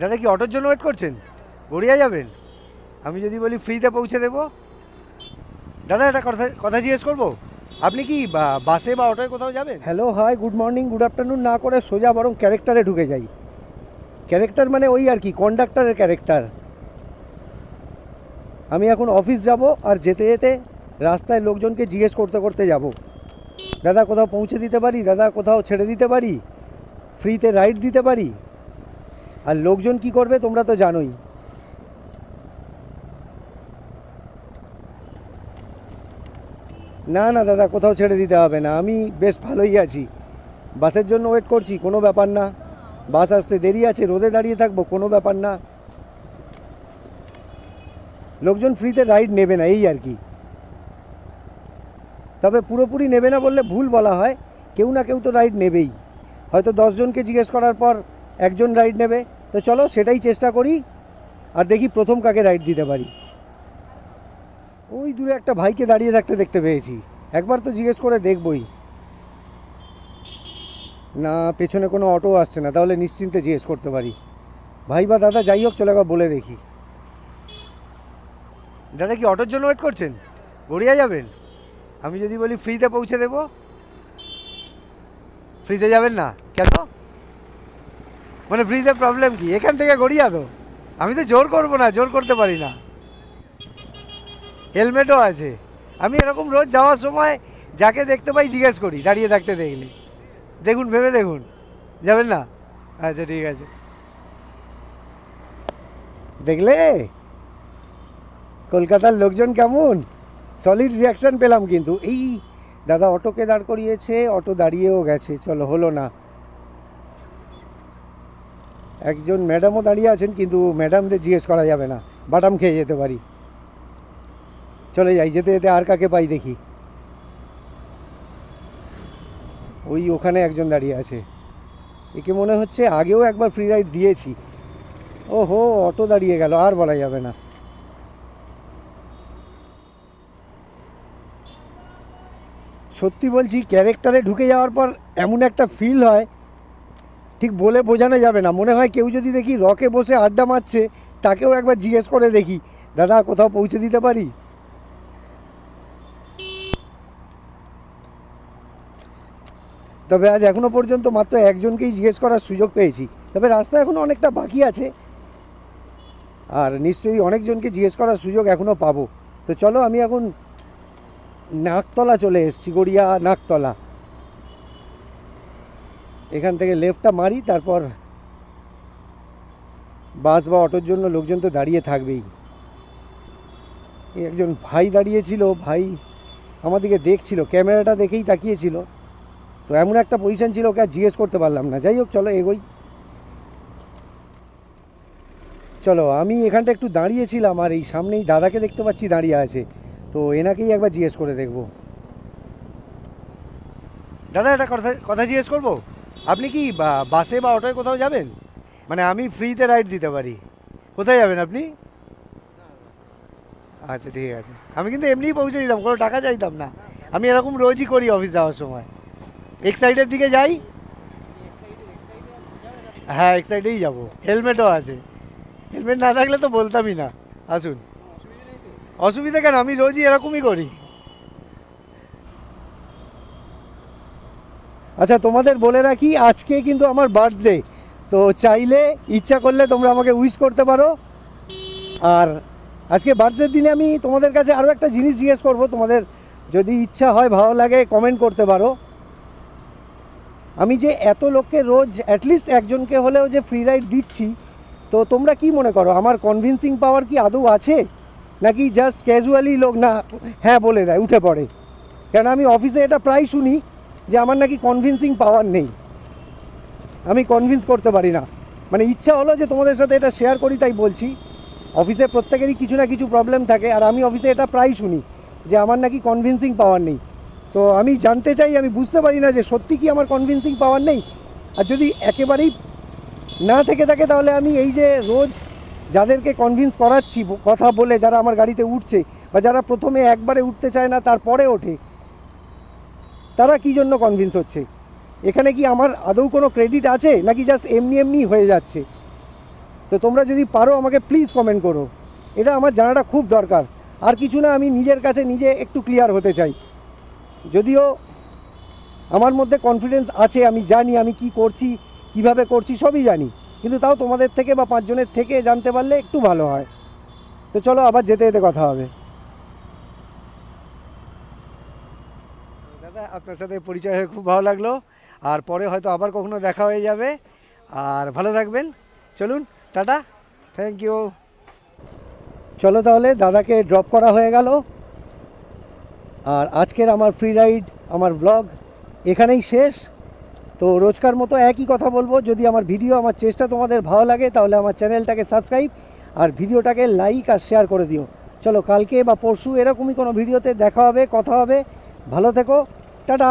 দাদা কি অটোর জন্য ওয়েট করছেন? গড়িয়া যাবেন? আমি যদি বলি ফ্রিতে পৌঁছে দেবো? দাদা একটা কথা কথা জিজ্ঞেস করবো, আপনি কি বাসে বা অটোয় কোথাও যাবেন? Hello, hi, good morning, good afternoon না করে সোজা বরং ক্যারেক্টারে ঢুকে যাই। ক্যারেক্টার মানে ওই আর কি, কন্ডাক্টরের ক্যারেক্টার। আমি এখন অফিস যাব, আর যেতে যেতে রাস্তায় লোকজনকে জিজ্ঞেস করতে করতে যাব, দাদা কোথাও পৌঁছে দিতে পারি, দাদা কোথাও ছেড়ে দিতে পারি, ফ্রিতে রাইড দিতে পারি। আর লোকজন কি করবে তোমরা তো জানোই। না না দাদা, কোথাও ছেড়ে দিতে হবে না, আমি বেশ ভালোই আছি। বাসের জন্য ওয়েট করছি, কোনো ব্যাপার না। বাস আসতে দেরি আছে, রোদে দাঁড়িয়ে থাকবো, কোনো ব্যাপার না। লোকজন ফ্রিতে রাইড নেবে না, এই আর কি। তবে পুরোপুরি নেবে না বললে ভুল বলা হয়, কেউ না কেউ তো রাইড নেবেই। হয়তো 10 জনকে জিজ্ঞেস করার পর একজন রাইড নেবে। তো চলো সেটাই চেষ্টা করি, আর দেখি প্রথম কাকে রাইড দিতে পারি। ওই দূরে একটা ভাইকে দাঁড়িয়ে থাকতে দেখতে পেয়েছি, একবার তো জিজ্ঞেস করে দেখবই। না, পেছনে কোনো অটো আসছে না, তাহলে নিশ্চিন্তে জিজ্ঞেস করতে পারি। ভাই বা দাদা যাই হোক, চলে একবার বলে দেখি। দাদা কি অটোর জন্য ওয়েট করছেন? গড়িয়া যাবেন? আমি যদি বলি ফ্রিতে পৌঁছে দেবো? ফ্রিতে যাবেন না কেন? মানে ফ্রিতে প্রবলেম কি? এখান থেকে গড়িয়া তো। আমি তো জোর করবো না, জোর করতে পারি না। হেলমেটও আছে। আমি এরকম রোজ যাওয়ার সময় যাকে দেখতে পাই জিজ্ঞেস করি, দাঁড়িয়ে থাকতে দেখলে। দেখুন, ভেবে দেখুন। যাবেন না? আচ্ছা ঠিক আছে। দেখলে কলকাতার লোকজন কেমন সলিড রিয়াকশান পেলাম। কিন্তু এই দাদা অটোকে দাঁড় করিয়েছে, অটো দাঁড়িয়েও গেছে, চলো হলো না। একজন ম্যাডামও দাঁড়িয়ে আছেন, কিন্তু ম্যাডামদের জিজ্ঞেস করা যাবে না, বাটাম খেয়ে যেতে পারি। চলে যাই, যেতে যেতে আর কাকে পাই দেখি। ওই ওখানে একজন দাঁড়িয়ে আছে, একে মনে হচ্ছে আগেও একবার ফ্রি রাইড দিয়েছি। ওহো, অটো দাঁড়িয়ে গেল, আর বলা যাবে না। সত্যি বলছি, ক্যারেক্টারে ঢুকে যাওয়ার পর এমন একটা ফিল হয়, ঠিক বলে বোঝানো যাবে না। মনে হয় কেউ যদি দেখি রকে বসে আড্ডা মারছে, তাকেও একবার জিজ্ঞেস করে দেখি, দাদা কোথাও পৌঁছে দিতে পারি। তবে আজ এখনও পর্যন্ত মাত্র একজনকেই জিজ্ঞেস করার সুযোগ পেয়েছি। তবে রাস্তা এখনও অনেকটা বাকি আছে, আর নিশ্চয়ই অনেকজনকে জিজ্ঞেস করার সুযোগ এখনও পাবো। তো চলো, আমি এখন নাকতলা চলে এসেছি, গড়িয়া নাকতলা। এখান থেকে লেফটটা মারি, তারপর বাস বা অটোর জন্য লোকজন তো দাঁড়িয়ে থাকবেই। একজন ভাই দাঁড়িয়েছিল, ভাই আমার দিকে দেখছিল, ক্যামেরাটা দেখেই তাকিয়েছিল। তো এমন একটা পজিশন ছিল, ওকে আর জিজ্ঞেস করতে পারলাম না। যাই হোক, চলো এগোই। চলো, আমি এখানটা একটু দাঁড়িয়েছিলাম, আর এই সামনেই দাদাকে দেখতে পাচ্ছি দাঁড়িয়ে আছে, তো এনাকেই একবার জিজ্ঞেস করে দেখব। দাদা একটা কথা কথা জিজ্ঞেস করবো, আপনি কি বাসে বা অটোয় কোথাও যাবেন? মানে আমি ফ্রিতে রাইড দিতে পারি। কোথায় যাবেন আপনি? আচ্ছা ঠিক আছে, আমি কিন্তু এমনিই পৌঁছে দিতাম, কোনো টাকা চাইতাম না। আমি এরকম রোজই করি অফিস যাওয়ার সময়। এক সাইডের দিকে যাই। হ্যাঁ, এক সাইডেই যাবো, হেলমেটও আছে। হেলমেট না থাকলে তো বলতামই না। আসুন। অসুবিধা কেন, আমি রোজই এরকমই করি। আচ্ছা, তোমাদের বলে রাখি, আজকে কিন্তু আমার বার্থডে। তো চাইলে, ইচ্ছা করলে তোমরা আমাকে উইশ করতে পারো। আর আজকে বার্থডের দিনে আমি তোমাদের কাছে আরও একটা জিনিস জিজ্ঞেস করবো, তোমাদের যদি ইচ্ছা হয়, ভালো লাগে, কমেন্ট করতে পারো। আমি যে এত লোককে রোজ অ্যাটলিস্ট একজনকে হলেও যে ফ্রি রাইড দিচ্ছি, তো তোমরা কি মনে করো, আমার কনভিন্সিং পাওয়ার কি আদৌ আছে, নাকি জাস্ট ক্যাজুয়ালি লোক না হ্যাঁ বলে দেয়, উঠে পড়ে? কেন আমি অফিসে এটা প্রায় শুনি যে আমার নাকি কনভিন্সিং পাওয়ার নেই, আমি কনভিন্স করতে পারি না। মানে ইচ্ছা হলো যে তোমাদের সাথে এটা শেয়ার করি, তাই বলছি। অফিসে প্রত্যেকেরই কিছু না কিছু প্রবলেম থাকে, আর আমি অফিসে এটা প্রায় শুনি যে আমার নাকি কনভিন্সিং পাওয়ার নেই। তো আমি জানতে চাই, আমি বুঝতে পারি না যে সত্যি কি আমার কনভিন্সিং পাওয়ার নেই। আর যদি একেবারেই না থেকে থাকে, তাহলে আমি এই যে রোজ যাদেরকে কনভিন্স করাচ্ছি কথা বলে, যারা আমার গাড়িতে উঠছে, বা যারা প্রথমে একবারে উঠতে চায় না তারপরে ওঠে, তারা কী জন্য কনভিন্স হচ্ছে? এখানে কি আমার আদৌ কোনো ক্রেডিট আছে, নাকি জাস্ট এমনি এমনি হয়ে যাচ্ছে? তো তোমরা যদি পারো আমাকে প্লিজ কমেন্ট করো, এটা আমার জানাটা খুব দরকার। আর কিছু না, আমি নিজের কাছে নিজে একটু ক্লিয়ার হতে চাই। যদিও আমার মধ্যে কনফিডেন্স আছে, আমি জানি আমি কি করছি, কিভাবে করছি সবই জানি, কিন্তু তাও তোমাদের থেকে বা 5 জনের থেকে জানতে পারলে একটু ভালো হয়। তো চলো আবার যেতে যেতে কথা হবে। দাদা, আপনার সাথে পরিচয় হয়ে খুব ভালো লাগলো, আর পরে হয়তো আবার কখনো দেখা হয়ে যাবে। আর ভালো থাকবেন, চলুন টাটা, থ্যাংক ইউ। চলো তাহলে, দাদাকে ড্রপ করা হয়ে গেল, আর আজকের আমার ফ্রি রাইড, আমার ব্লগ এখানেই শেষ। তো রোজকার মতো একই কথা বলবো, যদি আমার ভিডিও, আমার চেষ্টা তোমাদের ভালো লাগে তাহলে আমার চ্যানেলটাকে সাবস্ক্রাইব আর ভিডিওটাকে লাইক আর শেয়ার করে দিও। চলো কালকে বা পরশু এরকমই কোনো ভিডিওতে দেখা হবে, কথা হবে। ভালো থেকো, টাটা।